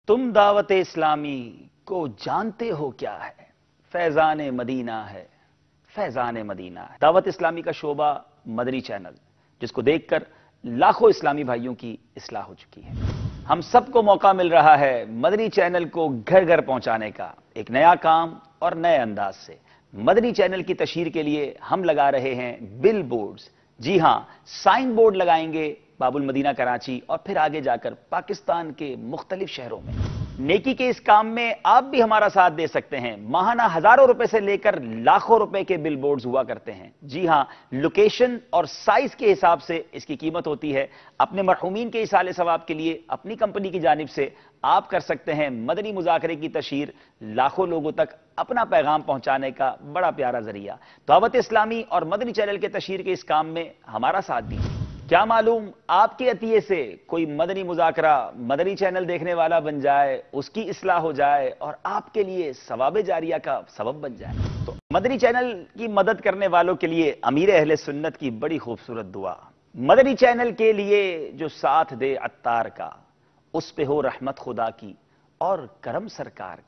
तुम दावत इस्लामी को जानते हो क्या है, फैजान मदीना है, फैजान मदीना है। दावत इस्लामी का शोबा मदनी चैनल, जिसको देखकर लाखों इस्लामी भाइयों की इस्लाह हो चुकी है। हम सबको मौका मिल रहा है मदनी चैनल को घर घर पहुंचाने का, एक नया काम और नए अंदाज से। मदनी चैनल की तशहीर के लिए हम लगा रहे हैं बिल बोर्ड्स। जी हां, साइन बोर्ड लगाएंगे बाबुल मदीना कराची और फिर आगे जाकर पाकिस्तान के मुख्तलिफ शहरों में। नेकी के इस काम में आप भी हमारा साथ दे सकते हैं। माहाना हजारों रुपए से लेकर लाखों रुपए के बिल बोर्ड्स हुआ करते हैं। जी हां, लोकेशन और साइज के हिसाब से इसकी कीमत होती है। अपने मरहूमीन के इसाले सवाब के लिए अपनी कंपनी की जानिब से आप कर सकते हैं मदनी मुजाकरे की तशहीर, लाखों लोगों तक अपना पैगाम पहुंचाने का बड़ा प्यारा जरिया। दावत इस्लामी और मदनी चैनल के तशहीर के इस काम में हमारा साथ दीजिए। क्या मालूम आपके अतिये से कोई मदनी मुजाकरा मदनी चैनल देखने वाला बन जाए, उसकी इस्लाह हो जाए और आपके लिए सवाब जारिया का सबब बन जाए। तो मदनी चैनल की मदद करने वालों के लिए अमीर अहले सुन्नत की बड़ी खूबसूरत दुआ। मदनी चैनल के लिए जो साथ दे अत्तार का, उस पे हो रहमत खुदा की और करम सरकार का।